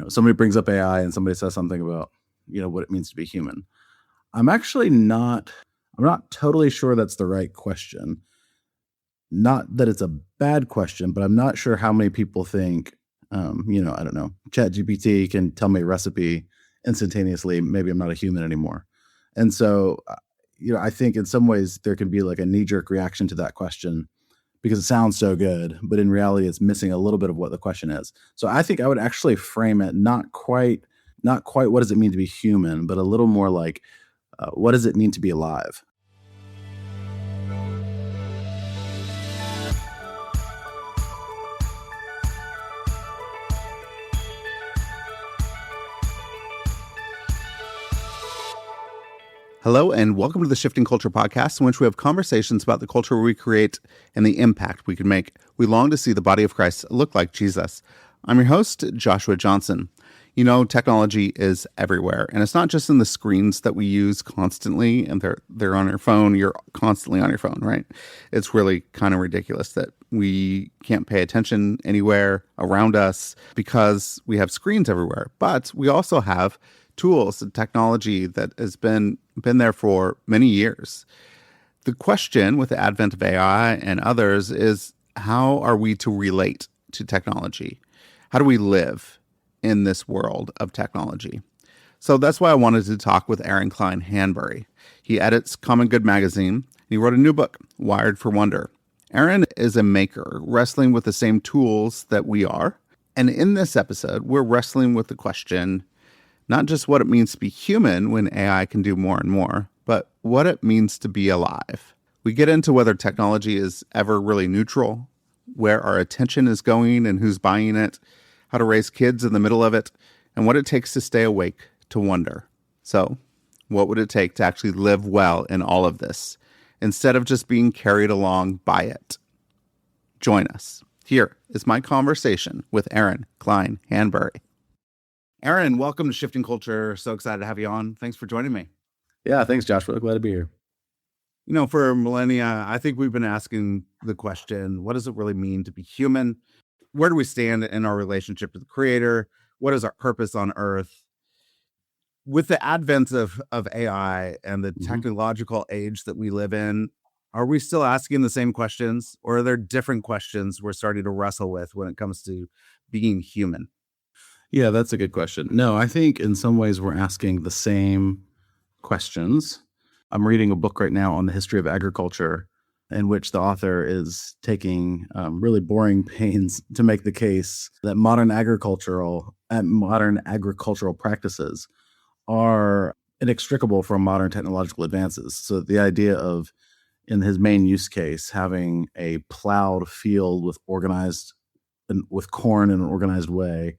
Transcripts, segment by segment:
somebody brings up AI and somebody says something about, what it means to be human. I'm actually not, I'm not totally sure that's the right question. Not that it's a bad question, but I'm not sure how many people think, I don't know, ChatGPT can tell me a recipe instantaneously. Maybe I'm not a human anymore. And so, I think in some ways there can be like a knee jerk reaction to that question because it sounds so good, but in reality, it's missing a little bit of what the question is. So I think I would actually frame it not quite what does it mean to be human, but a little more like what does it mean to be alive? Hello, and welcome to the Shifting Culture podcast, in which we have conversations about the culture we create and the impact we can make. We long to see the body of Christ look like Jesus. I'm your host, Joshua Johnson. Technology is everywhere, and it's not just in the screens that we use constantly, and they're on your phone. You're constantly on your phone, right? It's really kind of ridiculous that we can't pay attention anywhere around us because we have screens everywhere. But we also have tools and technology that has been there for many years. The question with the advent of AI and others is, how are we to relate to technology? How do we live in this world of technology? So that's why I wanted to talk with Aaron Cline Hanbury. He edits Common Good magazine, and he wrote a new book, Wired for Wonder. Aaron is a maker, wrestling with the same tools that we are. And in this episode, we're wrestling with the question, not just what it means to be human when AI can do more and more, but what it means to be alive. We get into whether technology is ever really neutral, where our attention is going and who's buying it, how to raise kids in the middle of it, and what it takes to stay awake to wonder. So, what would it take to actually live well in all of this, instead of just being carried along by it? Join us. Here is my conversation with Aaron Cline Hanbury. Aaron, welcome to Shifting Culture. So excited to have you on. Thanks for joining me. Yeah, thanks, Joshua. Glad to be here. For millennia, I think we've been asking the question, what does it really mean to be human? Where do we stand in our relationship to the Creator? What is our purpose on Earth? With the advent of AI and the technological age that we live in, are we still asking the same questions, or are there different questions we're starting to wrestle with when it comes to being human? Yeah, that's a good question. No, I think in some ways we're asking the same questions. I'm reading a book right now on the history of agriculture, in which the author is taking really boring pains to make the case that modern agricultural practices are inextricable from modern technological advances. So the idea of, in his main use case, having a plowed field with corn in an organized way,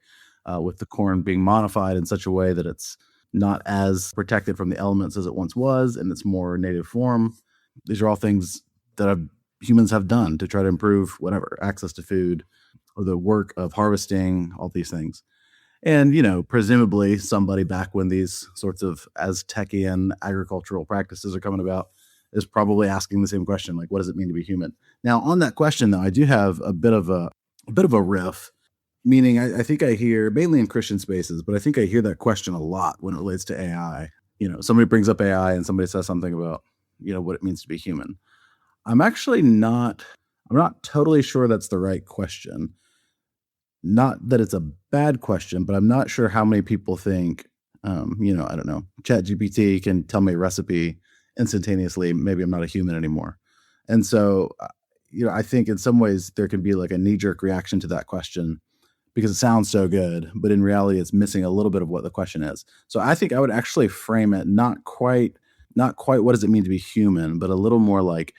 with the corn being modified in such a way that it's not as protected from the elements as it once was, in its more native form. These are all things that humans have done to try to improve whatever access to food or the work of harvesting, all these things. And, presumably somebody back when these sorts of Aztecian agricultural practices are coming about is probably asking the same question, like, what does it mean to be human? Now, on that question, though, I do have a bit of a riff. Meaning, I think I hear, mainly in Christian spaces, but I think I hear that question a lot when it relates to AI. Somebody brings up AI and somebody says something about, what it means to be human. I'm not totally sure that's the right question. Not that it's a bad question, but I'm not sure how many people think, I don't know, ChatGPT can tell me a recipe instantaneously. Maybe I'm not a human anymore. And so, I think in some ways there can be like a knee jerk reaction to that question because it sounds so good, but in reality, it's missing a little bit of what the question is. So I think I would actually frame it not quite what does it mean to be human, but a little more like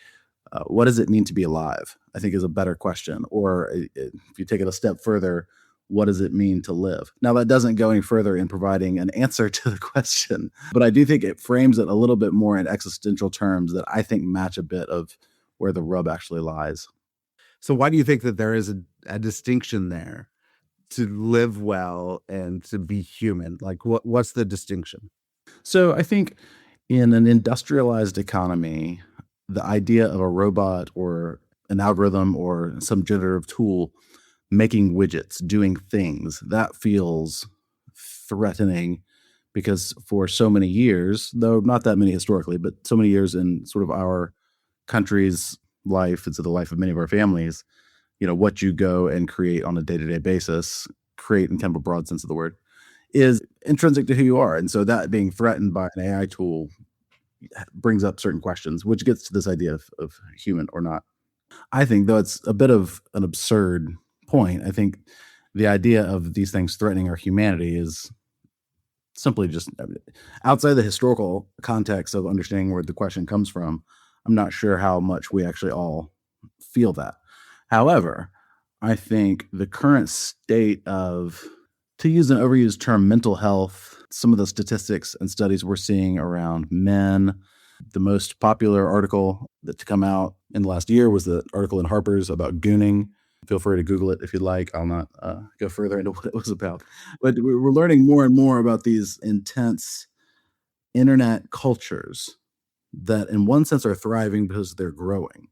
what does it mean to be alive, I think is a better question. Or if you take it a step further, what does it mean to live? Now, that doesn't go any further in providing an answer to the question, but I do think it frames it a little bit more in existential terms that I think match a bit of where the rub actually lies. So why do you think that there is a distinction there to live well and to be human? Like, what's the distinction? So I think in an industrialized economy, the idea of a robot or an algorithm or some generative tool making widgets, doing things, that feels threatening because for so many years, though not that many historically, but so many years in sort of our country's life, and so the life of many of our families, what you go and create on a day-to-day basis, create in kind of a broad sense of the word, is intrinsic to who you are. And so that being threatened by an AI tool brings up certain questions, which gets to this idea of human or not. I think, though it's a bit of an absurd point, I think the idea of these things threatening our humanity is simply just outside the historical context of understanding where the question comes from. I'm not sure how much we actually all feel that. However, I think the current state of, to use an overused term, mental health, some of the statistics and studies we're seeing around men. The most popular article to come out in the last year was the article in Harper's about gooning. Feel free to Google it if you'd like. I'll not go further into what it was about. But we're learning more and more about these intense internet cultures that in one sense are thriving because they're growing.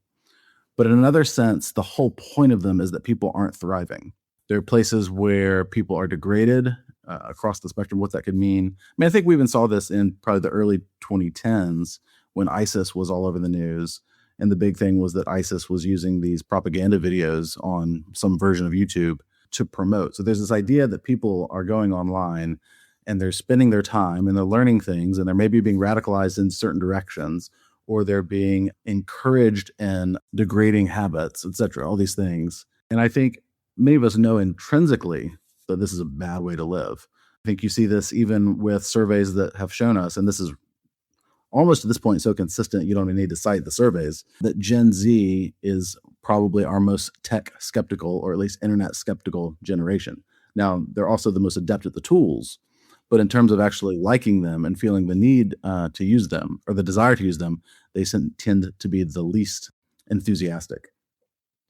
But in another sense, the whole point of them is that people aren't thriving. There are places where people are degraded across the spectrum. What that could mean. I mean, I think we even saw this in probably the early 2010s when ISIS was all over the news. And the big thing was that ISIS was using these propaganda videos on some version of YouTube to promote. So there's this idea that people are going online and they're spending their time and they're learning things and they're maybe being radicalized in certain directions, or they're being encouraged in degrading habits, etc., all these things. And I think many of us know intrinsically that this is a bad way to live. I think you see this even with surveys that have shown us, and this is almost at this point so consistent you don't even need to cite the surveys, that Gen Z is probably our most tech skeptical, or at least internet skeptical generation. Now, they're also the most adept at the tools, but in terms of actually liking them and feeling the need to use them or the desire to use them, they tend to be the least enthusiastic.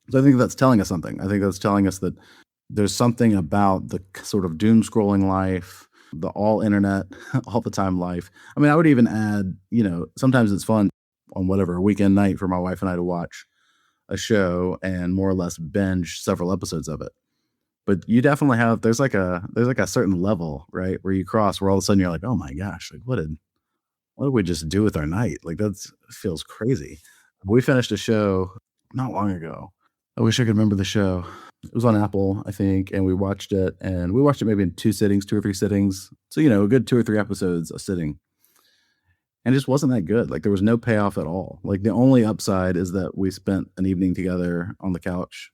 So I think that's telling us something. I think that's telling us that there's something about the sort of doom scrolling life, the all internet, all the time life. I mean, I would even add, sometimes it's fun on whatever weekend night for my wife and I to watch a show and more or less binge several episodes of it. But you definitely have, there's like a certain level, right, where you cross where all of a sudden you're like, oh my gosh, like what did we just do with our night? Like feels crazy. We finished a show not long ago. I wish I could remember the show. It was on Apple, I think, and we watched it maybe in 2 or 3 sittings. So, a good 2 or 3 episodes a sitting. And it just wasn't that good. Like there was no payoff at all. Like the only upside is that we spent an evening together on the couch,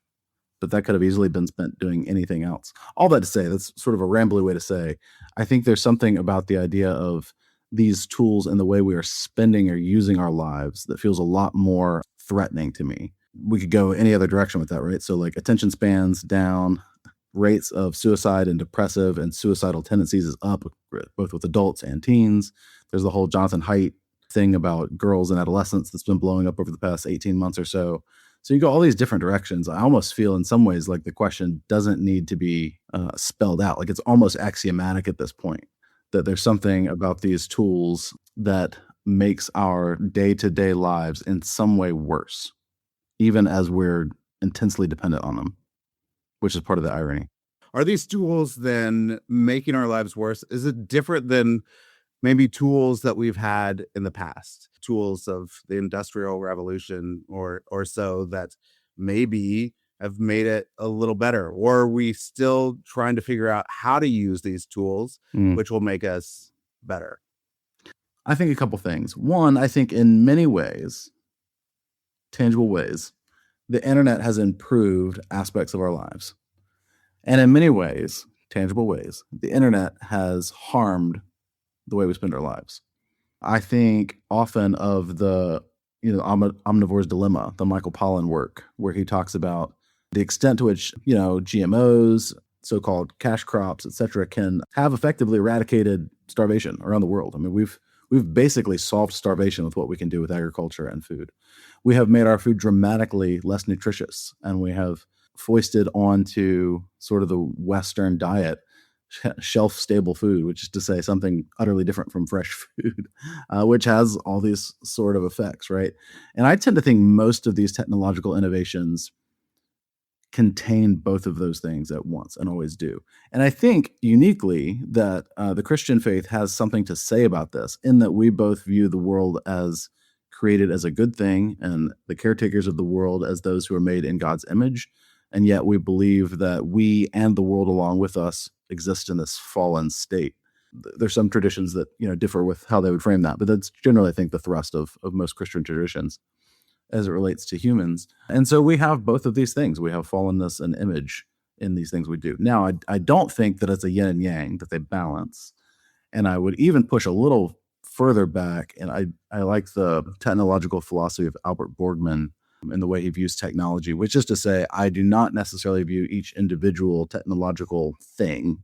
but that could have easily been spent doing anything else. All that to say, that's sort of a rambly way to say, I think there's something about the idea of these tools and the way we are spending or using our lives that feels a lot more threatening to me. We could go any other direction with that, right? So like attention spans down, rates of suicide and depressive and suicidal tendencies is up, both with adults and teens. There's the whole Jonathan Haidt thing about girls and adolescents that's been blowing up over the past 18 months or so. So you go all these different directions. I almost feel in some ways like the question doesn't need to be spelled out. Like it's almost axiomatic at this point that there's something about these tools that makes our day-to-day lives in some way worse, even as we're intensely dependent on them, which is part of the irony. Are these tools then making our lives worse? Is it different than maybe tools that we've had in the past, tools of the Industrial Revolution or so that maybe have made it a little better? Or are we still trying to figure out how to use these tools, which will make us better? I think a couple things. One, I think in many ways, tangible ways, the internet has improved aspects of our lives. And in many ways, tangible ways, the internet has harmed the way we spend our lives. I think often of the omnivore's dilemma, the Michael Pollan work, where he talks about the extent to which GMOs, so-called cash crops, etc., can have effectively eradicated starvation around the world. I mean, we've basically solved starvation with what we can do with agriculture and food. We have made our food dramatically less nutritious, and we have foisted onto sort of the Western diet shelf-stable food, which is to say something utterly different from fresh food, which has all these sort of effects, right? And I tend to think most of these technological innovations contain both of those things at once and always do. And I think uniquely that the Christian faith has something to say about this, in that we both view the world as created as a good thing and the caretakers of the world as those who are made in God's image. And yet we believe that we and the world along with us exist in this fallen state. There's some traditions that differ with how they would frame that, but that's generally, I think, the thrust of most Christian traditions as it relates to humans. And so we have both of these things. We have fallenness and image in these things we do. Now, I don't think that it's a yin and yang, that they balance. And I would even push a little further back, and I like the technological philosophy of Albert Borgman and the way he views technology, which is to say, I do not necessarily view each individual technological thing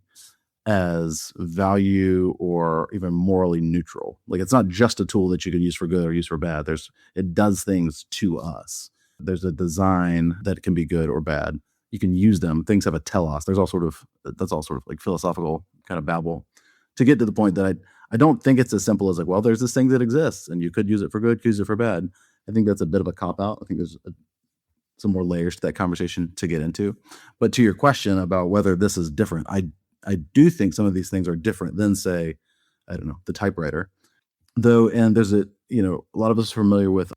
as value or even morally neutral. Like, it's not just a tool that you can use for good or use for bad. It does things to us. There's a design that can be good or bad. You can use them. Things have a telos. That's all sort of like philosophical kind of babble to get to the point that I don't think it's as simple as like, well, there's this thing that exists and you could use it for good, could use it for bad. I think that's a bit of a cop out. I think there's some more layers to that conversation to get into. But to your question about whether this is different, I do think some of these things are different than, say, I don't know, the typewriter. Though, and there's a lot of us are familiar with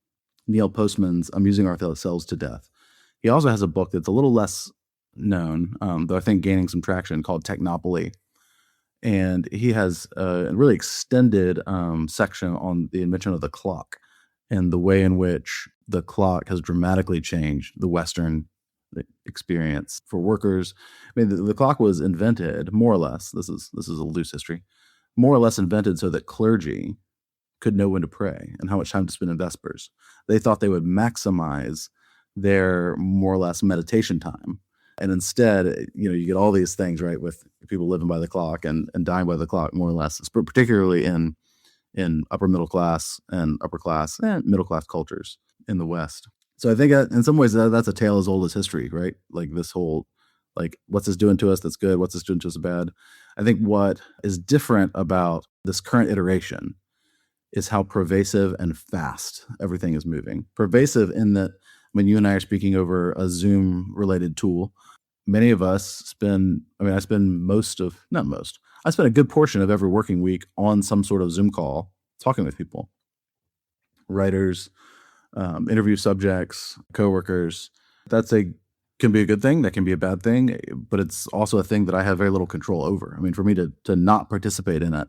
Neil Postman's Amusing Ourselves to Death. He also has a book that's a little less known, though I think gaining some traction, called Technopoly. And he has a really extended section on the invention of the clock and the way in which the clock has dramatically changed the Western experience for workers. I mean, the clock was invented more or less. This is a loose history, more or less invented so that clergy could know when to pray and how much time to spend in Vespers. They thought they would maximize their more or less meditation time. And instead, you get all these things, right, with people living by the clock and dying by the clock, more or less, particularly in upper middle class and upper class and middle class cultures in the West. So I think in some ways that's a tale as old as history, right? Like this whole, like, what's this doing to us that's good? What's this doing to us bad? I think what is different about this current iteration is how pervasive and fast everything is moving. Pervasive in that when you and I are speaking over a Zoom related tool, many of us I spend a good portion of every working week on some sort of Zoom call talking with people, writers, interview subjects, coworkers. Can be a good thing. That can be a bad thing, but it's also a thing that I have very little control over. I mean, for me to not participate in it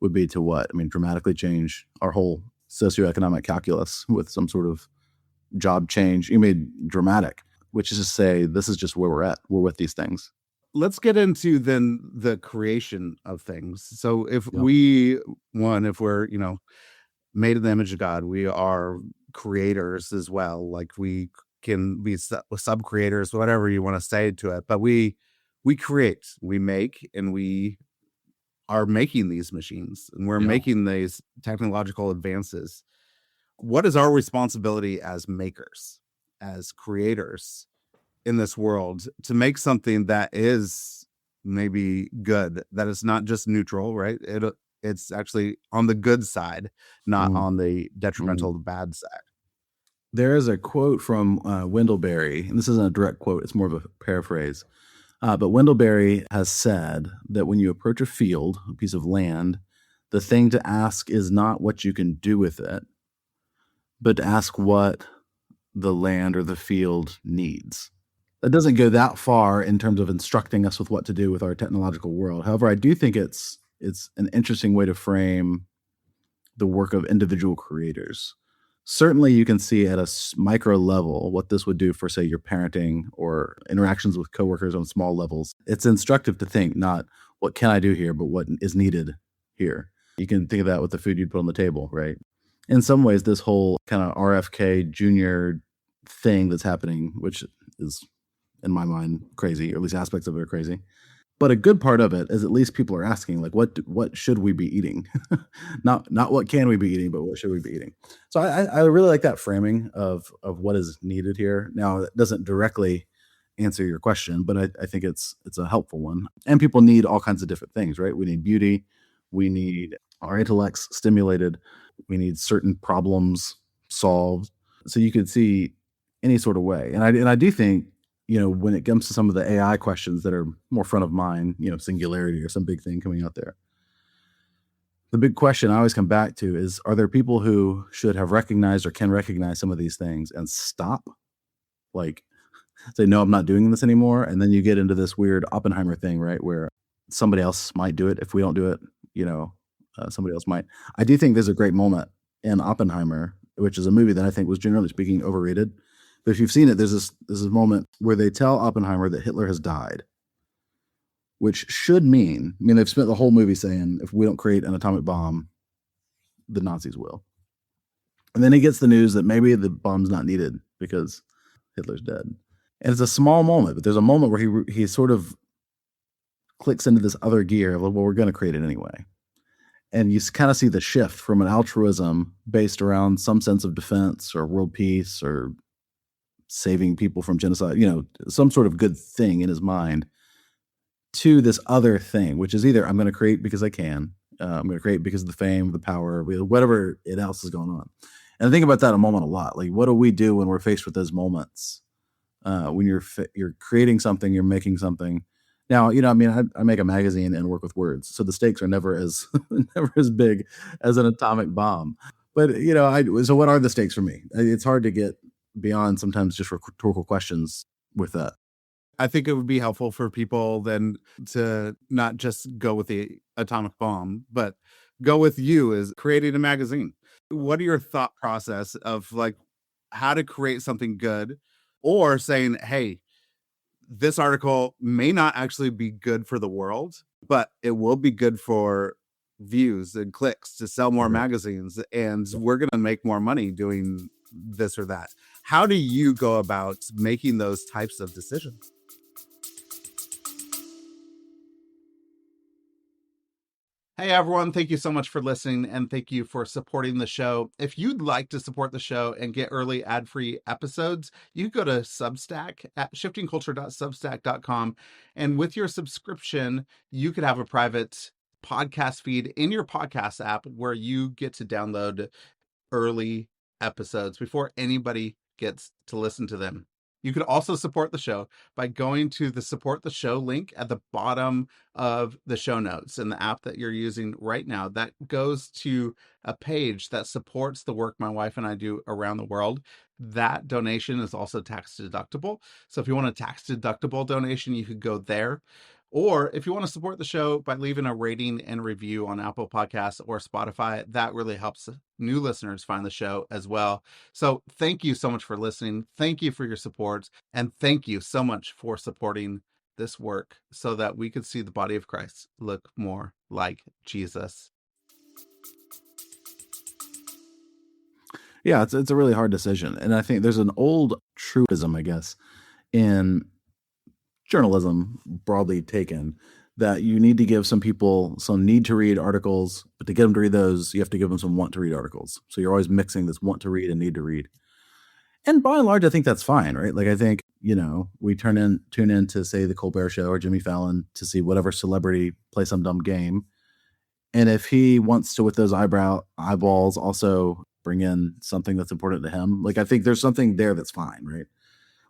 would be to dramatically change our whole socioeconomic calculus with some sort of job change. You made dramatic, which is to say, this is just where we're at. We're with these things. Let's get into then the creation of things. So if Yeah. if we're, made in the image of God, we are creators as well. Like, we can be sub creators, whatever you want to say to it, but we create, we make, and we are making these machines, and we're making these technological advances. What is our responsibility as makers, as creators in this world, to make something that is maybe good, that is not just neutral, right? It's actually on the good side, not on the detrimental bad side. There is a quote from Wendell Berry, and this isn't a direct quote, it's more of a paraphrase. But Wendell Berry has said that when you approach a field, a piece of land, the thing to ask is not what you can do with it, but to ask what the land or the field needs. That doesn't go that far in terms of instructing us with what to do with our technological world. However, I do think it's an interesting way to frame the work of individual creators. Certainly, you can see at a micro level what this would do for, say, your parenting or interactions with coworkers on small levels. It's instructive to think not what can I do here, but what is needed here. You can think of that with the food you'd put on the table, right? In some ways, this whole kind of RFK Jr. thing that's happening, which is, in my mind, crazy, or at least aspects of it are crazy. But a good part of it is at least people are asking, like, what should we be eating? not what can we be eating, but what should we be eating? So I really like that framing of what is needed here. Now, it doesn't directly answer your question, but I think it's a helpful one. And people need all kinds of different things, right? We need beauty. We need our intellects stimulated. We need certain problems solved. So you could see any sort of way. And I do think when it comes to some of the AI questions that are more front of mind, singularity or some big thing coming out there, the big question I always come back to is, are there people who should have recognized or can recognize some of these things and stop? Like, say, no, I'm not doing this anymore. And then you get into this weird Oppenheimer thing, right? Where somebody else might do it. If we don't do it, somebody else might. I do think there's a great moment in Oppenheimer, which is a movie that I think was generally speaking overrated. But if you've seen it, there's this moment where they tell Oppenheimer that Hitler has died, which should mean, they've spent the whole movie saying, if we don't create an atomic bomb, the Nazis will. And then he gets the news that maybe the bomb's not needed because Hitler's dead. And it's a small moment, but there's a moment where he sort of clicks into this other gear of, well, we're going to create it anyway. And you kind of see the shift from an altruism based around some sense of defense or world peace or saving people from genocide, some sort of good thing in his mind, to this other thing, which is either I'm going to create because I can, I'm going to create because of the fame, the power, whatever else is going on. And I think about that a moment a lot. Like, what do we do when we're faced with those moments? When you're creating something, you're making something. Now, I make a magazine and work with words, so the stakes are never as big as an atomic bomb. But so what are the stakes for me? It's hard to get beyond sometimes just rhetorical questions with that. I think it would be helpful for people then to not just go with the atomic bomb, but go with you as creating a magazine. What are your thought process of like how to create something good, or saying, hey, this article may not actually be good for the world, but it will be good for views and clicks to sell more magazines, and we're going to make more money doing this or that. How do you go about making those types of decisions? Hey everyone, thank you so much for listening, and thank you for supporting the show. If you'd like to support the show and get early ad-free episodes, you go to Substack at shiftingculture.substack.com, and with your subscription, you could have a private podcast feed in your podcast app where you get to download early episodes before anybody gets to listen to them. You could also support the show by going to the support the show link at the bottom of the show notes in the app that you're using right now. That goes to a page that supports the work my wife and I do around the world. That donation is also tax deductible. So if you want a tax deductible donation, you could go there. Or if you want to support the show by leaving a rating and review on Apple Podcasts or Spotify, that really helps new listeners find the show as well. So thank you so much for listening. Thank you for your support. And thank you so much for supporting this work so that we could see the body of Christ look more like Jesus. Yeah, it's a really hard decision. And I think there's an old truism, I guess, in journalism broadly taken, that you need to give some people some need to read articles, but to get them to read those, you have to give them some want to read articles. So you're always mixing this want to read and need to read. And by and large, I think that's fine, right? Like, I think, we tune in to, say, the Colbert Show or Jimmy Fallon to see whatever celebrity play some dumb game. And if he wants to, with those eyeballs, also bring in something that's important to him, like, I think there's something there that's fine, right?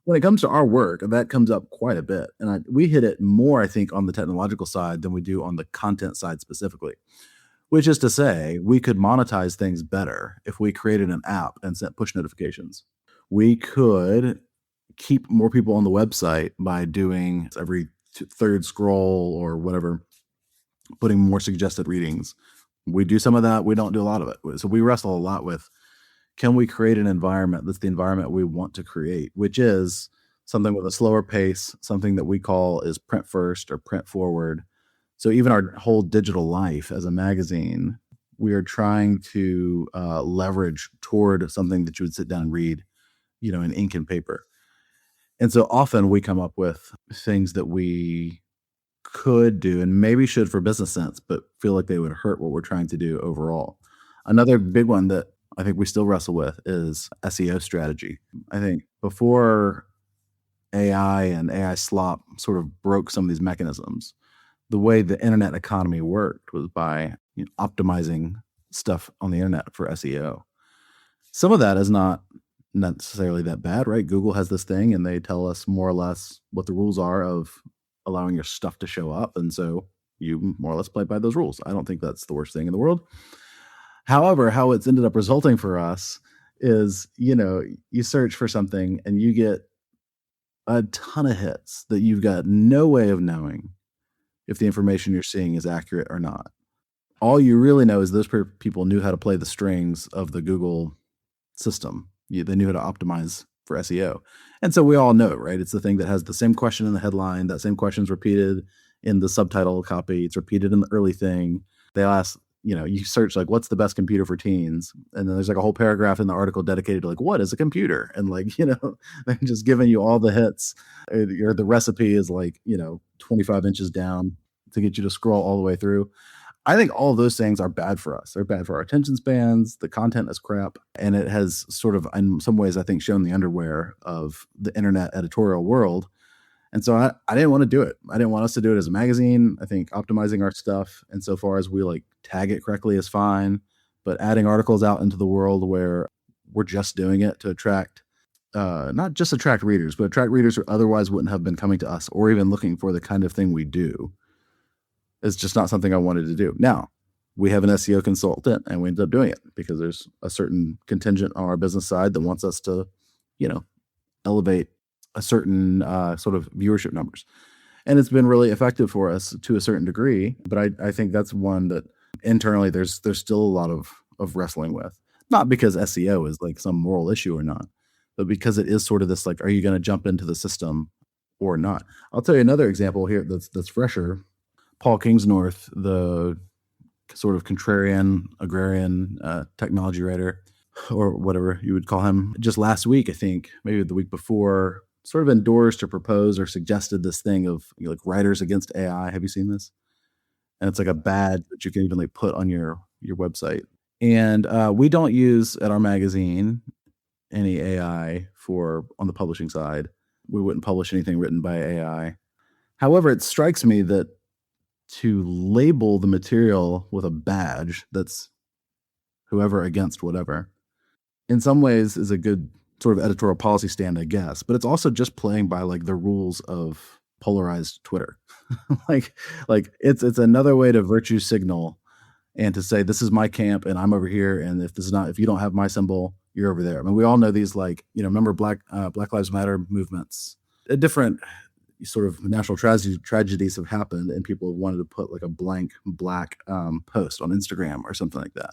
When it comes to our work, that comes up quite a bit. And we hit it more, I think, on the technological side than we do on the content side specifically, which is to say, we could monetize things better if we created an app and sent push notifications. We could keep more people on the website by doing every third scroll or whatever, putting more suggested readings. We do some of that. We don't do a lot of it. So we wrestle a lot with, can we create an environment that's the environment we want to create, which is something with a slower pace, something that we call is print first or print forward. So even our whole digital life as a magazine, we are trying to leverage toward something that you would sit down and read, in ink and paper. And so often we come up with things that we could do and maybe should for business sense, but feel like they would hurt what we're trying to do overall. Another big one that I think we still wrestle with is SEO strategy. I think before AI and AI slop sort of broke some of these mechanisms, the way the internet economy worked was by optimizing stuff on the internet for SEO. Some of that is not not necessarily that bad, right? Google has this thing and they tell us more or less what the rules are of allowing your stuff to show up. And so you more or less play by those rules. I don't think that's the worst thing in the world. However, how it's ended up resulting for us is, you search for something and you get a ton of hits that you've got no way of knowing if the information you're seeing is accurate or not. All you really know is those people knew how to play the strings of the Google system. They knew how to optimize for SEO. And so we all know, right? It's the thing that has the same question in the headline. That same question is repeated in the subtitle copy. It's repeated in the early thing. They ask, you search like, what's the best computer for teens? And then there's like a whole paragraph in the article dedicated to like, what is a computer? And like, they're just giving you all the hits. Or the recipe is like, 25 inches down to get you to scroll all the way through. I think all of those things are bad for us. They're bad for our attention spans. The content is crap. And it has sort of, in some ways, I think, shown the underwear of the internet editorial world. And so I didn't want to do it. I didn't want us to do it as a magazine. I think optimizing our stuff, and so far as we like tag it correctly, is fine. But adding articles out into the world where we're just doing it to attract, not just attract readers, but attract readers who otherwise wouldn't have been coming to us or even looking for the kind of thing we do, is just not something I wanted to do. Now, we have an SEO consultant and we ended up doing it because there's a certain contingent on our business side that wants us to, elevate a certain sort of viewership numbers. And it's been really effective for us to a certain degree. But I think that's one that internally there's still a lot of wrestling with. Not because SEO is like some moral issue or not, but because it is sort of this like, are you going to jump into the system or not? I'll tell you another example here that's fresher. Paul Kingsnorth, the sort of contrarian, agrarian technology writer, or whatever you would call him, just last week, I think, maybe the week before, sort of endorsed or proposed or suggested this thing of like writers against AI. Have you seen this? And it's like a badge that you can even like put on your website. And we don't use at our magazine any AI on the publishing side. We wouldn't publish anything written by AI. However, it strikes me that to label the material with a badge that's whoever against whatever, in some ways is a good sort of editorial policy stand, I guess. But it's also just playing by like the rules of polarized Twitter. like it's another way to virtue signal and to say, this is my camp and I'm over here. And if you don't have my symbol, you're over there. I mean, we all know these, like, remember Black Lives Matter movements, different sort of natural tragedies have happened and people have wanted to put like a blank black post on Instagram or something like that.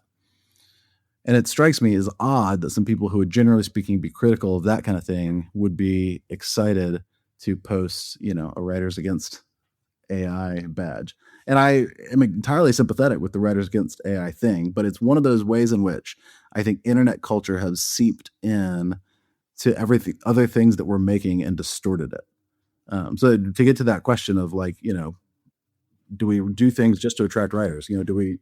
And it strikes me as odd that some people who would generally speaking be critical of that kind of thing would be excited to post, a Writers Against AI badge. And I am entirely sympathetic with the Writers Against AI thing, but it's one of those ways in which I think internet culture has seeped in to everything, other things that we're making, and distorted it. So to get to that question of like, do we do things just to attract writers? Do we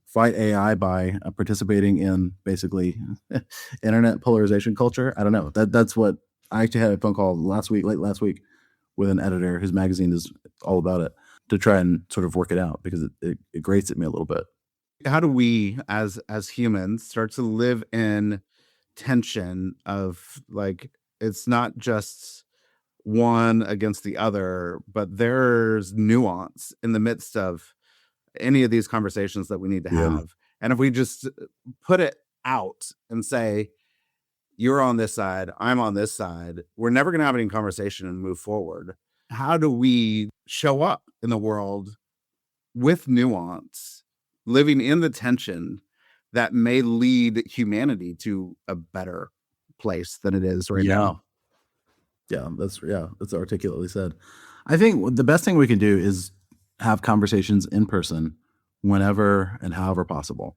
fight AI by participating in basically internet polarization culture? I don't know. That's what I actually had a phone call late last week with an editor whose magazine is all about it, to try and sort of work it out because it grates at me a little bit. How do we as humans start to live in tension of like, it's not just one against the other, but there's nuance in the midst of any of these conversations that we need to have. And if we just put it out and say, you're on this side, I'm on this side, we're never going to have any conversation and move forward. How do we show up in the world with nuance, living in the tension that may lead humanity to a better place than it is right now? Yeah, that's articulately said. I think the best thing we can do is have conversations in person whenever and however possible.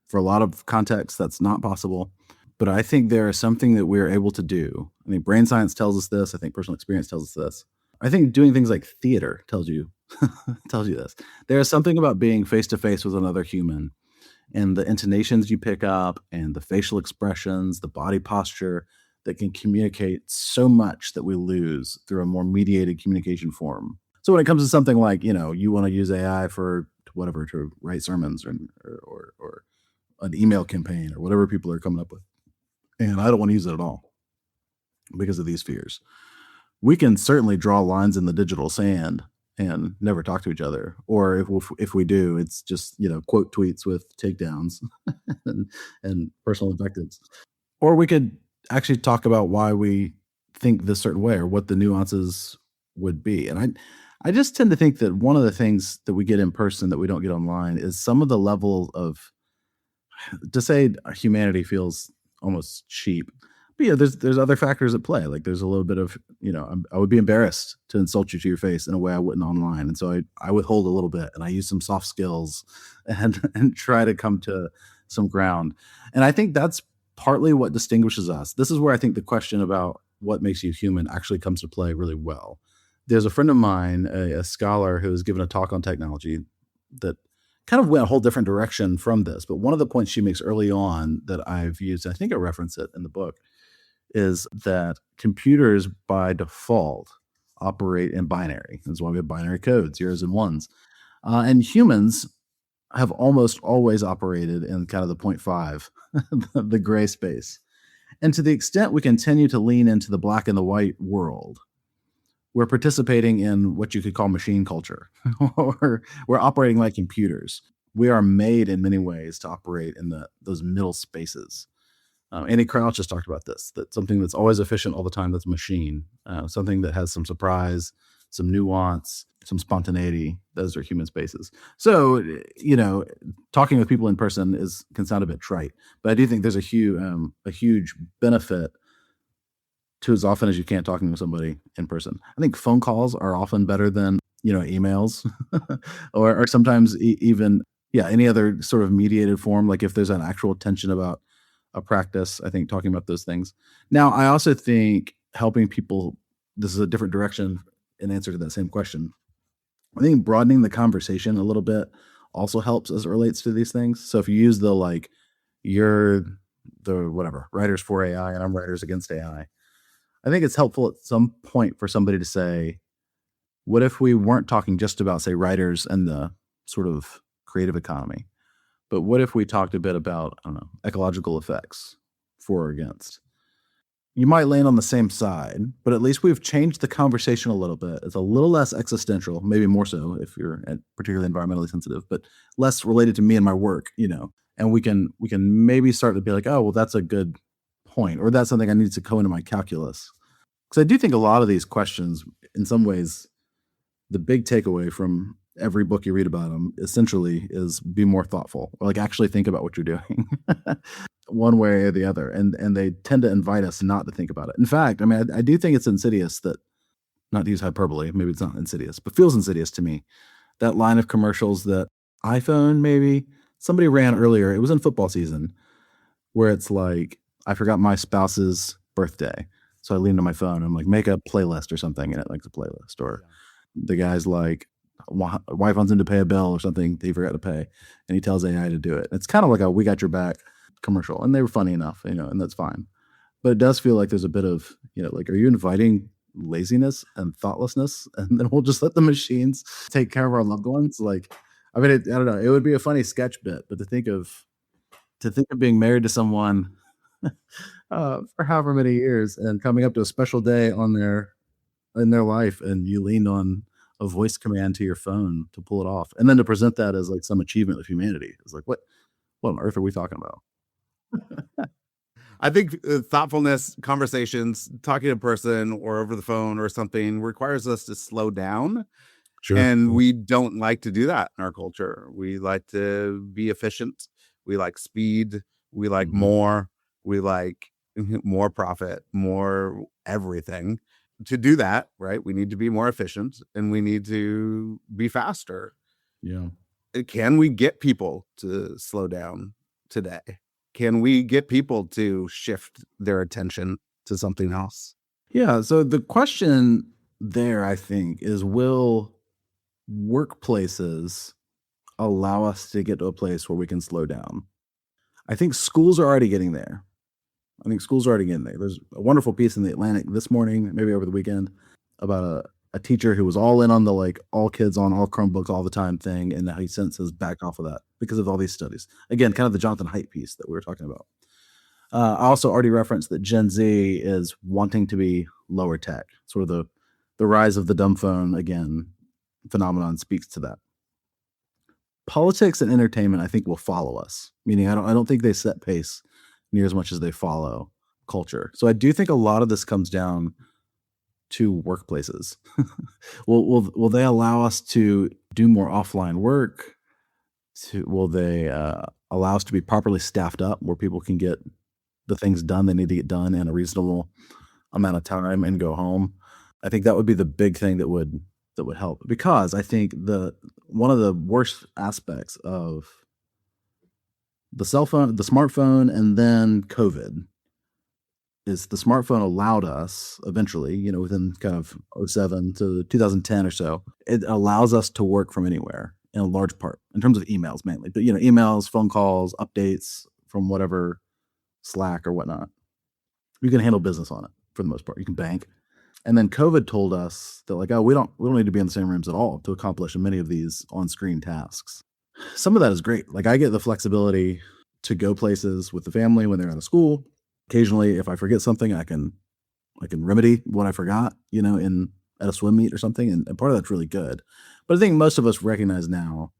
For a lot of contexts, that's not possible. But I think there is something that we're able to do. I think brain science tells us this. I think personal experience tells us this. I think doing things like theater tells you this. There is something about being face to face with another human, and the intonations you pick up and the facial expressions, the body posture, that can communicate so much that we lose through a more mediated communication form. So when it comes to something like, you want to use AI for whatever, to write sermons or an email campaign or whatever people are coming up with, and I don't want to use it at all because of these fears. We can certainly draw lines in the digital sand and never talk to each other. Or if we do, it's just, quote tweets with takedowns and personal invectives. Or we could actually talk about why we think this certain way or what the nuances would be. And I just tend to think that one of the things that we get in person that we don't get online is some of the level of, to say humanity feels almost cheap. But yeah, there's other factors at play. Like there's a little bit of, I would be embarrassed to insult you to your face in a way I wouldn't online. And so I withhold a little bit and I use some soft skills and try to come to some ground. And I think that's partly what distinguishes us. This is where I think the question about what makes you human actually comes to play really well. There's a friend of mine, a scholar who has given a talk on technology that kind of went a whole different direction from this. But one of the points she makes early on that I've used, I think I reference it in the book, is that computers by default operate in binary. That's why we have binary code, zeros and ones. And humans have almost always operated in kind of the 0.5, the gray space. And to the extent we continue to lean into the black and the white world, we're participating in what you could call machine culture, or we're operating like computers. We are made in many ways to operate in those middle spaces. Andy Crouch just talked about this, that something that's always efficient all the time, that's machine. Something that has some surprise, some nuance, some spontaneity. Those are human spaces. So, talking with people in person can sound a bit trite, but I do think there's a huge benefit to as often as you can talking with somebody in person. I think phone calls are often better than, emails or sometimes even, any other sort of mediated form. Like if there's an actual tension about a practice, I think talking about those things. Now, I also think helping people, this is a different direction in answer to that same question. I think broadening the conversation a little bit also helps as it relates to these things. So if you use you're the whatever, writers for AI and I'm writers against AI, I think it's helpful at some point for somebody to say, what if we weren't talking just about, say, writers and the sort of creative economy, but what if we talked a bit about, I don't know, ecological effects for or against? You might land on the same side, but at least we've changed the conversation a little bit. It's a little less existential, maybe more so if you're particularly environmentally sensitive, but less related to me and my work, and we can maybe start to be like, oh, well, that's a good point, or that's something I need to go into my calculus. Because I do think a lot of these questions, in some ways, the big takeaway from every book you read about them essentially is be more thoughtful, or actually think about what you're doing one way or the other. And they tend to invite us not to think about it. In fact, I mean, I do think it's insidious that, not to use hyperbole, maybe it's not insidious, but feels insidious to me, that line of commercials that iPhone, maybe somebody ran earlier, it was in football season, where it's like, I forgot my spouse's birthday. So I leaned on my phone and I'm like, make a playlist or something. And it likes a playlist. Or the guy's like, wife wants him to pay a bill or something that he forgot to pay. And he tells AI to do it. It's kind of like a "we got your back" commercial. And they were funny enough, and that's fine. But it does feel like there's a bit of, are you inviting laziness and thoughtlessness? And then we'll just let the machines take care of our loved ones? I don't know. It would be a funny sketch bit, but to think of being married to someone for however many years and coming up to a special day in their life, and you leaned on a voice command to your phone to pull it off, and then to present that as some achievement of humanity. It's like, what on earth are we talking about? I think thoughtfulness, conversations, talking in person or over the phone or something requires us to slow down. Sure. And we don't like to do that in our culture. We like to be efficient. We like speed. We like more. We like more profit, more everything. To do that, right, we need to be more efficient and we need to be faster. Yeah. Can we get people to slow down today? Can we get people to shift their attention to something else? Yeah. So the question there, I think, is, will workplaces allow us to get to a place where we can slow down? I think schools are already getting there. There's a wonderful piece in the Atlantic this morning, maybe over the weekend, about a teacher who was all in on the all kids on all Chromebooks all the time thing, and how he since has backed off of that because of all these studies. Again, kind of the Jonathan Haidt piece that we were talking about. I also already referenced that Gen Z is wanting to be lower tech. Sort of the rise of the dumb phone again phenomenon speaks to that. Politics and entertainment, I think, will follow us. Meaning, I don't think they set pace near as much as they follow culture. So I do think a lot of this comes down to workplaces. Will they allow us to do more offline work? Will they allow us to be properly staffed up where people can get the things done they need to get done in a reasonable amount of time and go home? I think that would be the big thing that would help, because I think one of the worst aspects of the smartphone, and then COVID is the smartphone allowed us eventually, within kind of '07 to 2010 or so, it allows us to work from anywhere in a large part in terms of emails mainly, but emails, phone calls, updates from whatever Slack or whatnot. You can handle business on it for the most part. You can bank. And then COVID told us that, like, oh, we don't need to be in the same rooms at all to accomplish many of these on-screen tasks. Some of that is great. Like, I get the flexibility to go places with the family when they're out of school. Occasionally, if I forget something, I can remedy what I forgot, at a swim meet or something. And part of that's really good. But I think most of us recognize now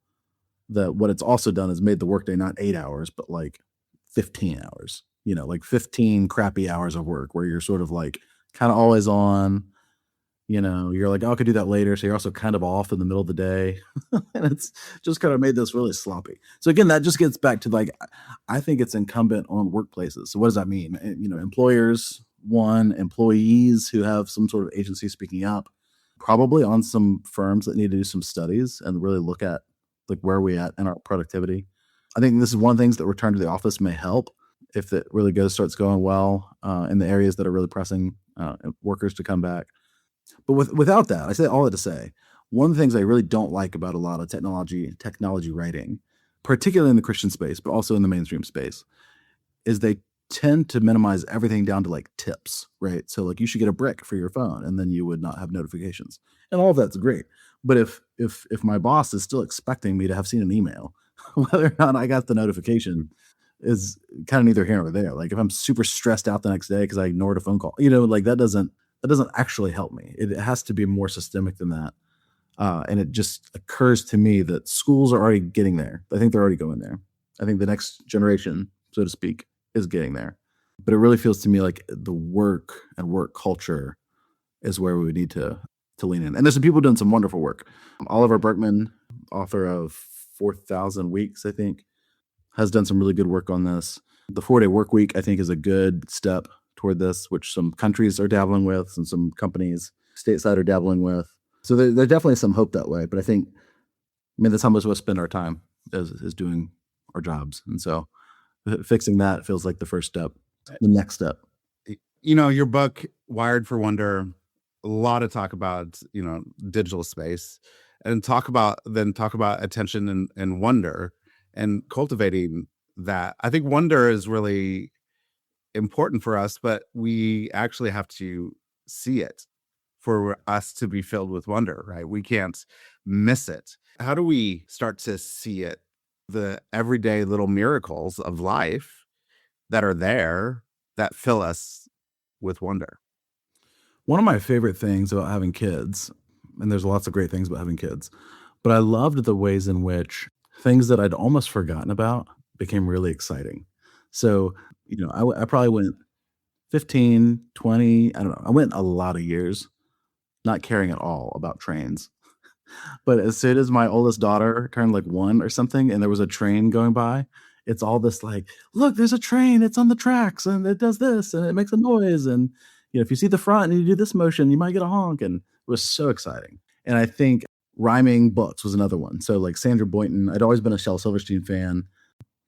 that what it's also done is made the workday not 8 hours, but like 15 hours, like 15 crappy hours of work where you're sort of like kind of always on, you're like, oh, I could do that later. So you're also kind of off in the middle of the day. And it's just kind of made this really sloppy. So again, that just gets back to, like, I think it's incumbent on workplaces. So what does that mean? Employers, employees who have some sort of agency speaking up, probably on some firms that need to do some studies and really look at, like, where are we at in our productivity. I think this is one of the things that return to the office may help if it really starts going well in the areas that are really pressing workers to come back. But without that, I say all that to say, one of the things I really don't like about a lot of technology writing, particularly in the Christian space, but also in the mainstream space, is they tend to minimize everything down to, like, tips, right? So, like, you should get a brick for your phone and then you would not have notifications. And all of that's great. But if my boss is still expecting me to have seen an email, whether or not I got the notification is kind of neither here nor there. Like, if I'm super stressed out the next day because I ignored a phone call, like, that doesn't actually help me. It has to be more systemic than that. And it just occurs to me that schools are already getting there. I think they're already going there. I think the next generation, so to speak, is getting there. But it really feels to me like the work and work culture is where we would need to lean in. And there's some people doing some wonderful work. Oliver Berkman, author of 4,000 Weeks, I think, has done some really good work on this. The 4-day work week, I think, is a good step toward this, which some countries are dabbling with and some companies stateside are dabbling with. So there's definitely some hope that way. But I think, that's how most of us spend our time is doing our jobs. And so fixing that feels like the first step, the next step. Your book, Wired for Wonder, a lot of talk about, digital space, and talk about attention and wonder and cultivating that. I think wonder is really important for us, but we actually have to see it for us to be filled with wonder, right? We can't miss it. How do we start to see it? The everyday little miracles of life that are there that fill us with wonder. One of my favorite things about having kids, and there's lots of great things about having kids, but I loved the ways in which things that I'd almost forgotten about became really exciting. So, I probably went 15, 20, I don't know. I went a lot of years not caring at all about trains. But as soon as my oldest daughter turned like 1 or something and there was a train going by, it's all this like, look, there's a train, it's on the tracks and it does this and it makes a noise. And, if you see the front and you do this motion, you might get a honk. And it was so exciting. And I think rhyming books was another one. So, like, Sandra Boynton, I'd always been a Shel Silverstein fan,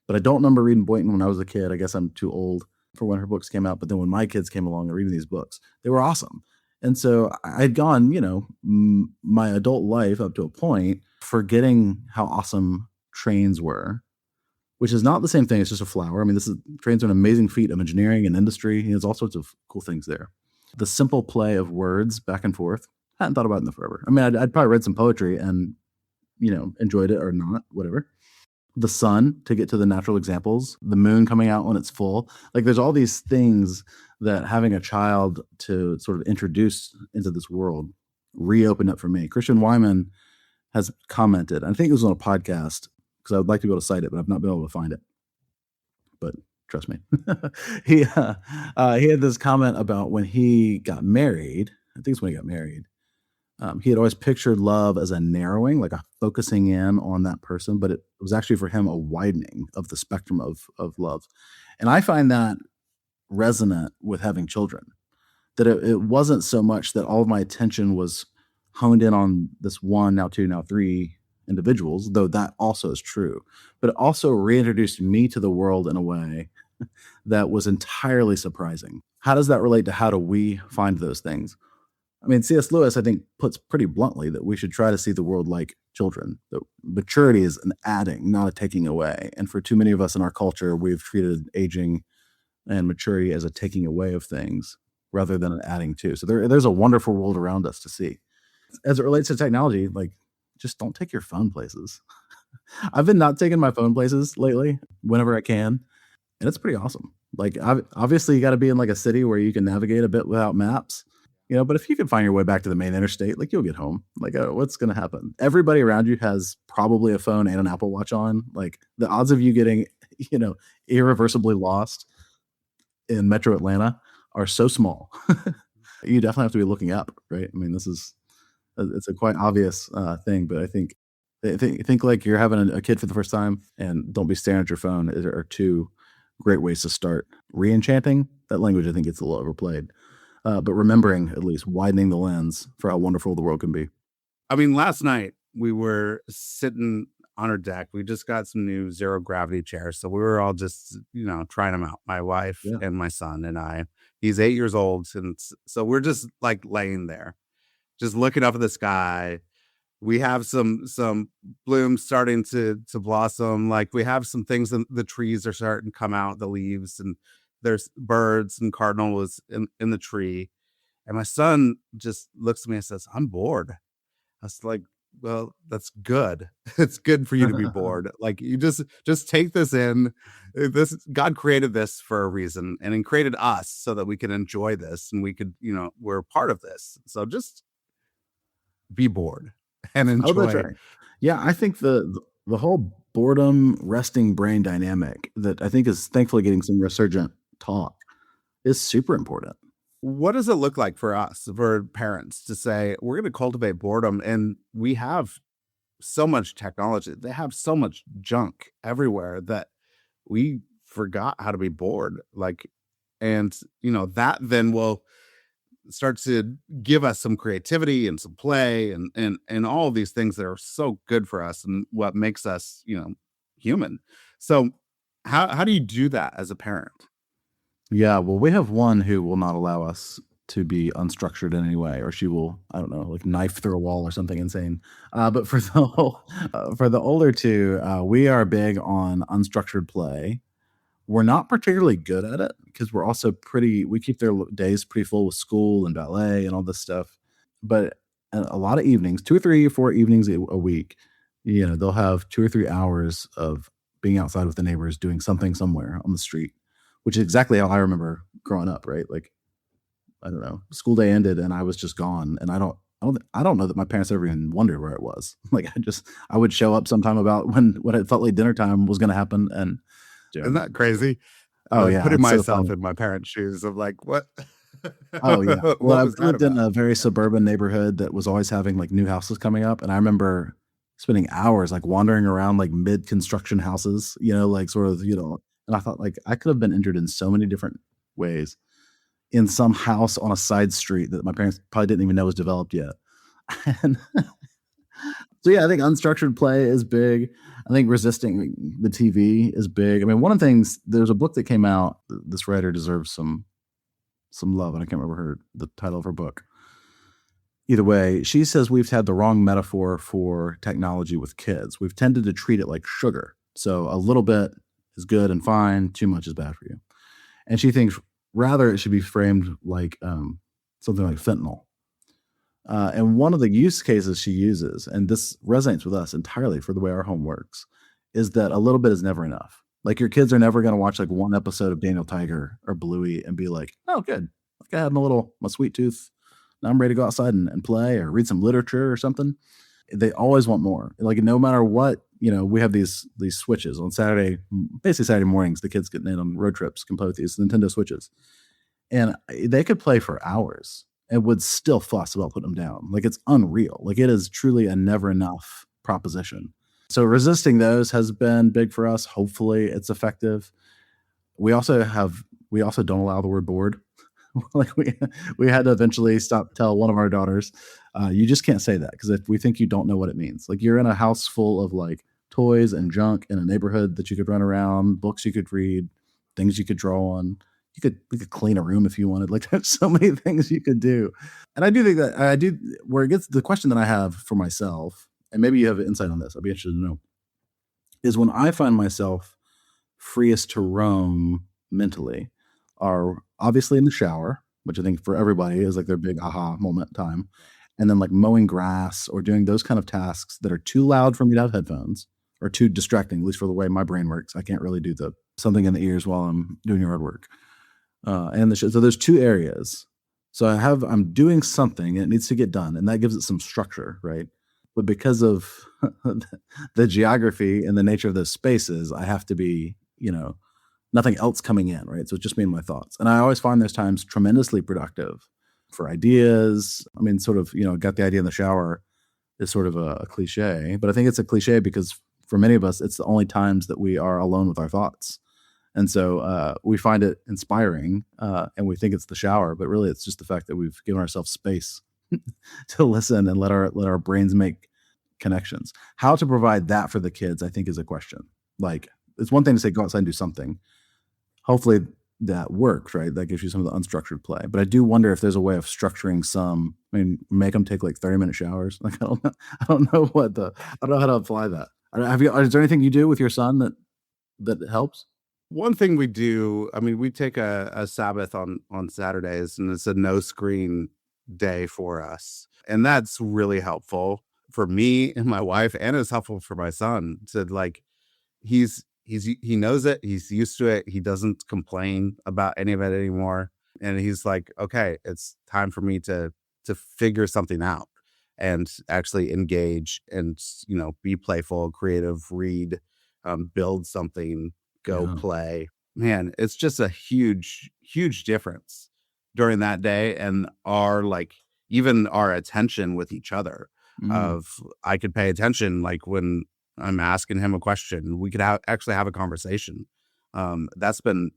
but I don't remember reading Boynton when I was a kid. I guess I'm too old for when her books came out. But then when my kids came along and reading these books, they were awesome. And so I'd gone, my adult life up to a point, forgetting how awesome trains were, which is not the same thing. It's just a flower. Trains are an amazing feat of engineering and industry. There's all sorts of cool things there. The simple play of words back and forth, I hadn't thought about it in forever. I'd probably read some poetry and, enjoyed it or not, whatever. the sun to get to the natural examples, the moon coming out when it's full. Like there's all these things that having a child to sort of introduce into this world reopened up for me. Christian Wyman has commented, I think it was on a podcast because I would like to be able to cite it, but I've not been able to find it. But trust me, he had this comment about when he got married. I think it's when he got married. He had always pictured love as a narrowing, like a focusing in on that person, but it was actually for him a widening of the spectrum of love. And I find that resonant with having children. That it wasn't so much that all of my attention was honed in on this one, now two, now three individuals, though that also is true. But it also reintroduced me to the world in a way that was entirely surprising. How does that relate to how do we find those things? I mean, C.S. Lewis, I think, puts pretty bluntly that we should try to see the world like children. That maturity is an adding, not a taking away. And for too many of us in our culture, we've treated aging and maturity as a taking away of things rather than an adding to. So there's a wonderful world around us to see. As it relates to technology, like just don't take your phone places. I've been not taking my phone places lately whenever I can, and it's pretty awesome. Like obviously you got to be in like a city where you can navigate a bit without maps, but if you can find your way back to the main interstate, like you'll get home. Like what's going to happen? Everybody around you has probably a phone and an Apple Watch on. Like the odds of you getting, irreversibly lost in Metro Atlanta are so small. You definitely have to be looking up, right? I mean, it's a quite obvious thing, but I think like you're having a kid for the first time and don't be staring at your phone are two great ways to start. Re-enchanting, that language I think gets a little overplayed. But remembering, at least, widening the lens for how wonderful the world can be. I mean, last night we were sitting on our deck. We just got some new zero gravity chairs. So we were all just, trying them out. My wife and my son and I. He's 8 years old. And so we're just like laying there, just looking up at the sky. We have some blooms starting to blossom. Like we have some things, the trees are starting to come out, the leaves, and there's birds and cardinals in the tree. And my son just looks at me and says, "I'm bored." I was like, well, that's good. It's good for you to be bored. Like you just take this in. God created this for a reason, and he created us so that we can enjoy this and we could, we're part of this. So just be bored and enjoy. Oh, that's right. Yeah, I think the whole boredom resting brain dynamic that I think is thankfully getting some resurgent talk is super important. What does it look like for us, for parents, to say we're going to cultivate boredom? And we have so much technology. They have so much junk everywhere that we forgot how to be bored. And that then will start to give us some creativity and some play and all of these things that are so good for us and what makes us, human. So how do you do that as a parent? Yeah, well, we have one who will not allow us to be unstructured in any way, or she will, I don't know, like knife through a wall or something insane. But for for the older two, we are big on unstructured play. We're not particularly good at it because we're also we keep their days pretty full with school and ballet and all this stuff. But a lot of evenings, 2 or 3 or 4 evenings a week, they'll have 2 or 3 hours of being outside with the neighbors doing something somewhere on the street, which is exactly how I remember growing up, right? Like, I don't know, school day ended and I was just gone. And I don't know that my parents ever even wondered where it was. Like I would show up sometime about when it felt like dinner time was going to happen. And isn't that crazy? Oh yeah. Putting myself in my parents' shoes of like, what? Oh yeah. Well, I've lived in a very suburban neighborhood that was always having like new houses coming up. And I remember spending hours like wandering around like mid construction houses, like sort of, and I thought like I could have been injured in so many different ways in some house on a side street that my parents probably didn't even know was developed yet. And so yeah, I think unstructured play is big. I think resisting the TV is big. I mean, one of the things, there's a book that came out. This writer deserves some love, and I can't remember the title of her book. Either way, she says we've had the wrong metaphor for technology with kids. We've tended to treat it like sugar. So a little bit is good and fine. Too much is bad for you. And she thinks rather it should be framed like something like fentanyl. And one of the use cases she uses, and this resonates with us entirely for the way our home works, is that a little bit is never enough. Like your kids are never going to watch like one episode of Daniel Tiger or Bluey and be like, oh, good. Like I had my sweet tooth. Now I'm ready to go outside and play or read some literature or something. They always want more. Like no matter what, we have these Switches on Saturday, basically Saturday mornings. The kids getting in on road trips can play with these Nintendo Switches, and they could play for hours and would still fuss about putting them down. Like it's unreal. Like it is truly a never enough proposition. So resisting those has been big for us. Hopefully it's effective. We also don't allow the word bored. Like we had to eventually tell one of our daughters, you just can't say that because if we think you don't know what it means. Like you're in a house full of like toys and junk in a neighborhood that you could run around, books you could read, things you could draw on. We could clean a room if you wanted. Like there's so many things you could do. And I do think that where it gets the question that I have for myself, and maybe you have insight on this, I'd be interested to know, is when I find myself freest to roam mentally are obviously in the shower, which I think for everybody is like their big aha moment time. And then like mowing grass or doing those kind of tasks that are too loud for me to have headphones or too distracting, at least for the way my brain works. I can't really do something in the ears while I'm doing yard work. So there's two areas. So I'm doing something and it needs to get done, and that gives it some structure, right? But because of the geography and the nature of those spaces, I have to be, nothing else coming in, right? So it's just me and my thoughts. And I always find those times tremendously productive for ideas. I mean, sort of, got the idea in the shower is sort of a cliche, but I think it's a cliche because for many of us, it's the only times that we are alone with our thoughts. And so we find it inspiring and we think it's the shower, but really it's just the fact that we've given ourselves space to listen and let our brains make connections. How to provide that for the kids, I think, is a question. Like it's one thing to say, go outside and do something. Hopefully that works, right? That gives you some of the unstructured play. But I do wonder if there's a way of structuring make them take like 30-minute showers. Like I don't know. I don't know how to apply that. Is there anything you do with your son that helps? One thing we do, we take a Sabbath on Saturdays, and it's a no screen day for us. And that's really helpful for me and my wife, and it's helpful for my son to like, he knows it. He's used to it. He doesn't complain about any of it anymore. And he's like, okay, it's time for me to figure something out and actually engage and, be playful, creative, read, build something, go play. Man, it's just a huge, huge difference during that day. And even our attention with each other I could pay attention, like when I'm asking him a question, we could actually have a conversation. That's been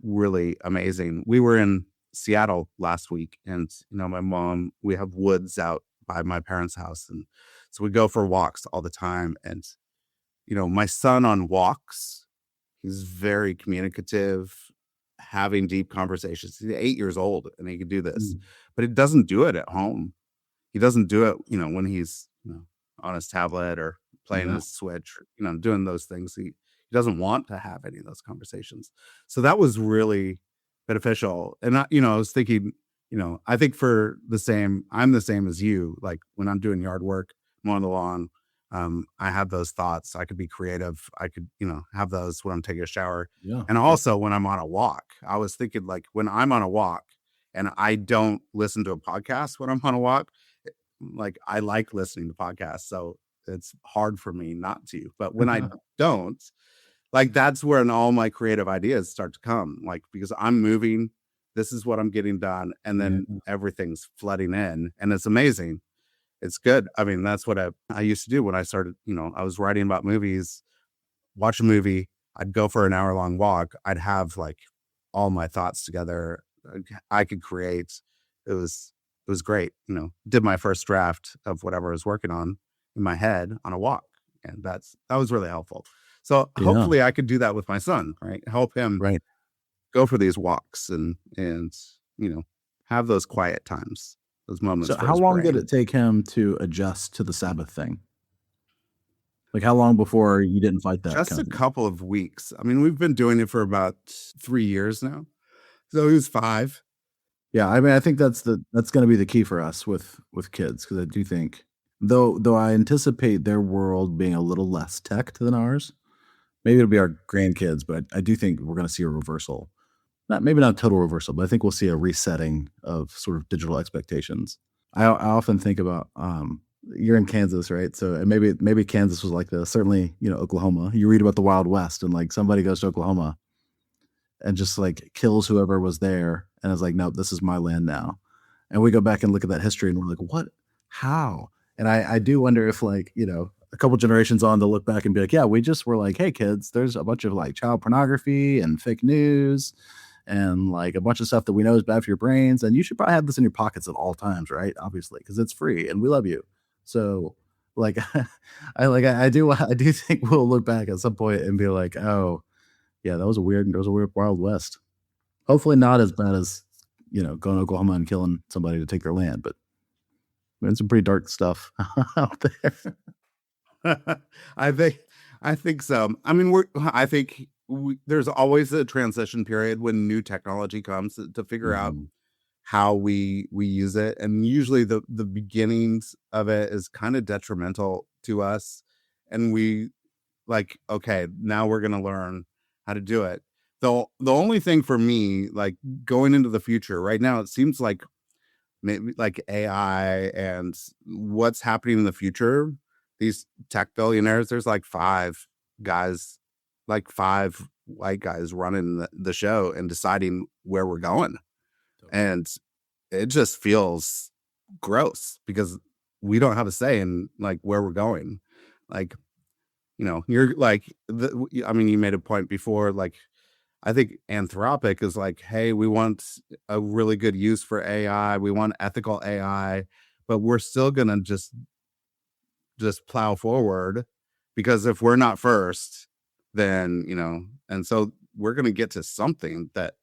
really amazing. We were in Seattle last week, and my mom, we have woods out by my parents' house, and so we go for walks all the time. And my son on walks, he's very communicative, having deep conversations. He's 8 years old and he can do this, but he doesn't do it at home. He doesn't do it, when he's on his tablet or playing his Switch, or, doing those things. He doesn't want to have any of those conversations. So that was really beneficial. And I was thinking, I think I'm the same as you. Like when I'm doing yard work, mowing the lawn, I have those thoughts. I could be creative. I could, have those when I'm taking a shower. Yeah. And also when I'm on a walk. I was thinking, like, when I'm on a walk and I don't listen to a podcast when I'm on a walk, like I like listening to podcasts. So it's hard for me not to. But when I don't, like, that's when all my creative ideas start to come. Like, because I'm moving, this is what I'm getting done. And then everything's flooding in, and it's amazing. It's good. That's what I used to do when I started, I was writing about movies, watch a movie. I'd go for an hour-long walk. I'd have like all my thoughts together. I could create. It was great. Did my first draft of whatever I was working on in my head on a walk. And that was really helpful. So hopefully I could do that with my son, right? Help him go for these walks and have those quiet times. Those moments. So how long did it take him to adjust to the Sabbath thing? Like how long before you didn't fight that? Just a couple of weeks. We've been doing it for about 3 years now. So he was 5. Yeah, I think that's going to be the key for us with kids, because I do think though I anticipate their world being a little less tech than ours, maybe it'll be our grandkids, but I do think we're going to see a reversal. Maybe not a total reversal, but I think we'll see a resetting of sort of digital expectations. I often think about you're in Kansas, right? So and maybe Kansas was like this. Certainly, Oklahoma. You read about the Wild West, and like somebody goes to Oklahoma and just like kills whoever was there, and is like, nope, this is my land now. And we go back and look at that history, and we're like, what? How? And I do wonder if like a couple generations on, they'll look back and be like, yeah, we just were like, hey kids, there's a bunch of like child pornography and fake news and like a bunch of stuff that we know is bad for your brains, and you should probably have this in your pockets at all times, right? Obviously, because it's free and we love you. So like I do think we'll look back at some point and be like, oh yeah, that was a weird Wild West. Hopefully not as bad as going to Oklahoma and killing somebody to take their land, but there's some pretty dark stuff out there. I think so. I mean, there's always a transition period when new technology comes to figure out how we use it, and usually the beginnings of it is kind of detrimental to us, and we like, okay, now we're gonna learn how to do it. The only thing for me, like going into the future right now, it seems like maybe like AI and what's happening in the future, these tech billionaires, there's like five white guys running the show and deciding where we're going. And it just feels gross because we don't have a say in like where we're going. Like, you're like, you made a point before, like, I think Anthropic is like, hey, we want a really good use for AI. We want ethical AI, but we're still going to just plow forward, because if we're not first, then, and so we're going to get to something that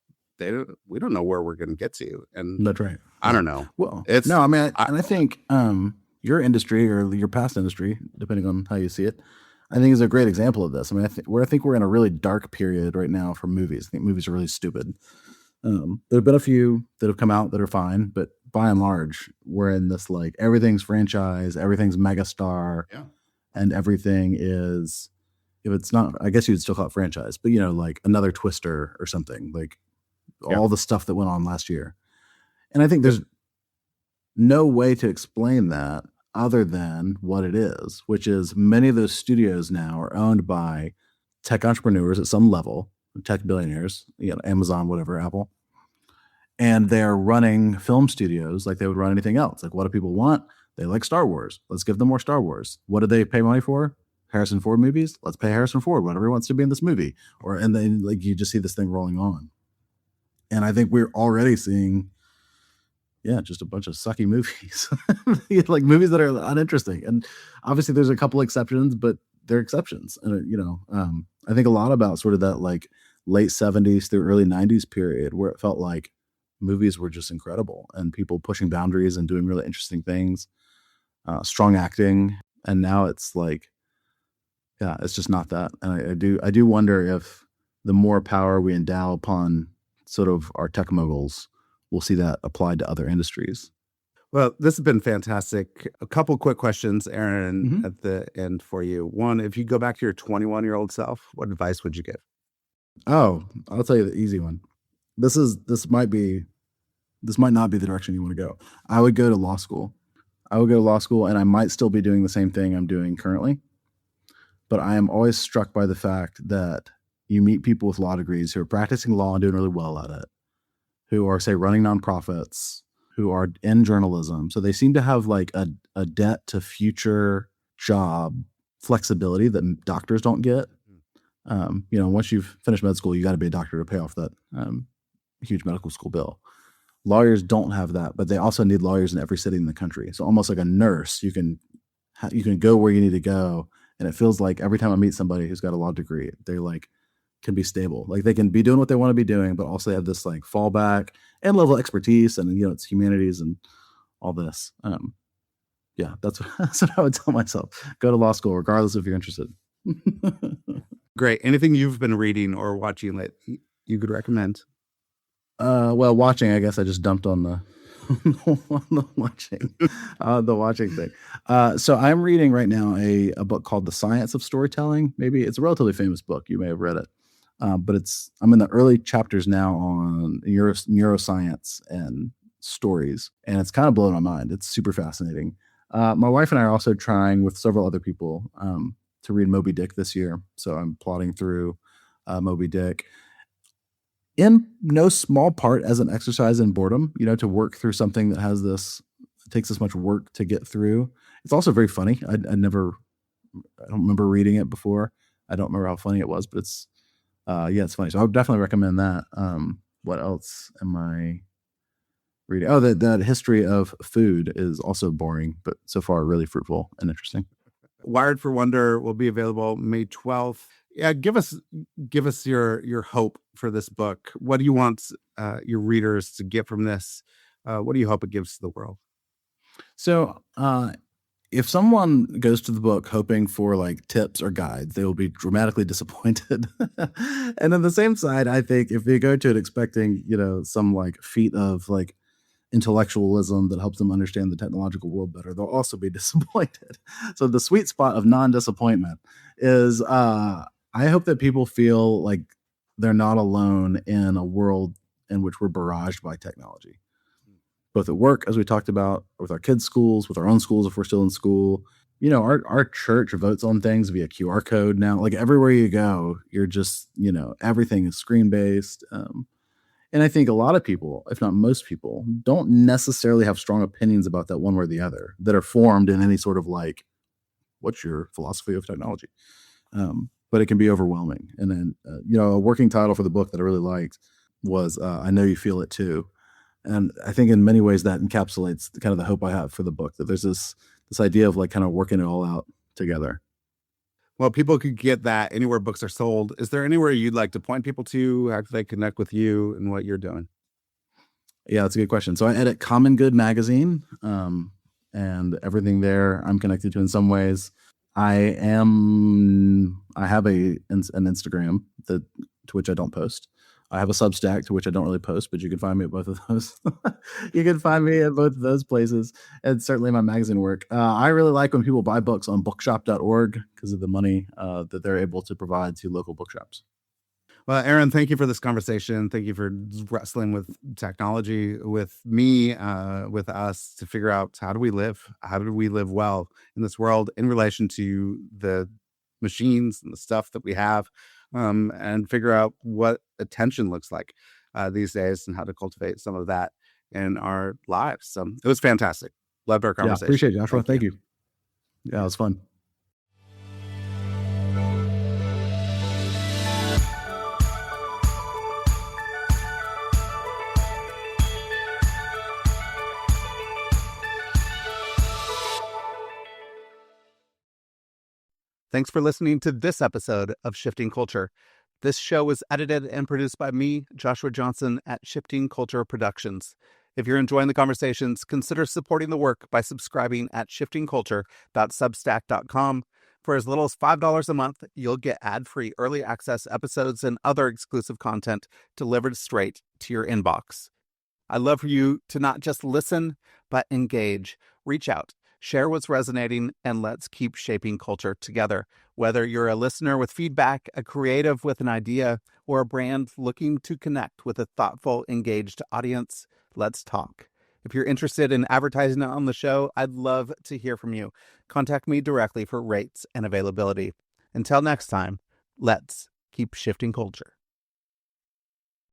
we don't know where we're going to get to. And that's right. I don't know. Well, I think your industry or your past industry, depending on how you see it, I think is a great example of this. I mean, I think we're in a really dark period right now for movies. I think movies are really stupid. There have been a few that have come out that are fine, but by and large, we're in this like everything's franchise, everything's megastar, and everything is, if it's not, I guess you'd still call it franchise, but like another Twister or something, like all the stuff that went on last year. And I think there's no way to explain that other than what it is, which is many of those studios now are owned by tech entrepreneurs at some level, tech billionaires, Amazon, whatever, Apple. And they're running film studios like they would run anything else. Like, what do people want? They like Star Wars. Let's give them more Star Wars. What do they pay money for? Harrison Ford movies. Let's pay Harrison Ford whatever he wants to be in this movie. And then like you just see this thing rolling on. And I think we're already seeing, just a bunch of sucky movies, like movies that are uninteresting. And obviously there's a couple exceptions, but they're exceptions. And, I think a lot about sort of that like late 70s through early 90s period where it felt like movies were just incredible and people pushing boundaries and doing really interesting things, strong acting. And now it's like, it's just not that. And I do wonder if the more power we endow upon sort of our tech moguls, we'll see that applied to other industries. Well, this has been fantastic. A couple quick questions, Aaron, at the end for you. One, if you go back to your 21-year-old self, what advice would you give? Oh, I'll tell you the easy one. This might not be the direction you want to go. I would go to law school. And I might still be doing the same thing I'm doing currently. But I am always struck by the fact that you meet people with law degrees who are practicing law and doing really well at it, who are, say, running nonprofits, who are in journalism. So they seem to have like a debt to future job flexibility that doctors don't get. Once you've finished med school, you got to be a doctor to pay off that huge medical school bill. Lawyers don't have that, but they also need lawyers in every city in the country. So almost like a nurse, you can go where you need to go. And it feels like every time I meet somebody who's got a law degree, they like can be stable. Like they can be doing what they want to be doing, but also have this like fallback and level of expertise. And, it's humanities and all this. That's what I would tell myself. Go to law school, regardless if you're interested. Great. Anything you've been reading or watching that you could recommend? Well, watching, I guess I just dumped on the the watching, the watching thing. So I'm reading right now a book called The Science of Storytelling. Maybe it's a relatively famous book. You may have read it, but I'm in the early chapters now on neuroscience and stories, and it's kind of blowing my mind. It's super fascinating. My wife and I are also trying with several other people to read Moby Dick this year. So I'm plodding through Moby Dick in no small part as an exercise in boredom, to work through something that takes this much work to get through. It's also very funny. I don't remember reading it before. I don't remember how funny it was, but it's funny. So I would definitely recommend that. What else am I reading? Oh, the history of food is also boring, but so far really fruitful and interesting. Wired for Wonder will be available May 12th. Yeah, give us your hope for this book. What do you want your readers to get from this? What do you hope it gives to the world? So, if someone goes to the book hoping for like tips or guides, they will be dramatically disappointed. And on the same side, I think if they go to it expecting, some like feat of like intellectualism that helps them understand the technological world better, they'll also be disappointed. So the sweet spot of non-disappointment is I hope that people feel like they're not alone in a world in which we're barraged by technology, both at work, as we talked about, with our kids' schools, with our own schools if we're still in school. Our church votes on things via QR code now. Like everywhere you go, you're just, everything is screen based. And I think a lot of people, if not most people, don't necessarily have strong opinions about that one way or the other that are formed in any sort of like, what's your philosophy of technology? But it can be overwhelming. And then, a working title for the book that I really liked was I Know You Feel It Too. And I think in many ways that encapsulates kind of the hope I have for the book, that there's this idea of like kind of working it all out together. Well, people could get that anywhere books are sold. Is there anywhere you'd like to point people to? How can they connect with you and what you're doing? Yeah, that's a good question. So I edit Common Good magazine, and everything there I'm connected to in some ways. I have an Instagram to which I don't post. I have a Substack to which I don't really post, but you can find me at both of those. You can find me at both of those places, and certainly my magazine work. I really like when people buy books on bookshop.org because of the money that they're able to provide to local bookshops. Well, Aaron, thank you for this conversation. Thank you for wrestling with technology with me, with us to figure out how do we live well in this world in relation to the machines and the stuff that we have, and figure out what attention looks like these days and how to cultivate some of that in our lives. So it was fantastic. Loved our conversation. Yeah, appreciate it, Joshua. Thank you. Yeah, it was fun. Thanks for listening to this episode of Shifting Culture. This show was edited and produced by me, Joshua Johnson, at Shifting Culture Productions. If you're enjoying the conversations, consider supporting the work by subscribing at shiftingculture.substack.com. For as little as $5 a month, you'll get ad-free early access episodes and other exclusive content delivered straight to your inbox. I'd love for you to not just listen, but engage. Reach out. Share what's resonating, and let's keep shaping culture together. Whether you're a listener with feedback, a creative with an idea, or a brand looking to connect with a thoughtful, engaged audience, let's talk. If you're interested in advertising on the show, I'd love to hear from you. Contact me directly for rates and availability. Until next time, let's keep shifting culture.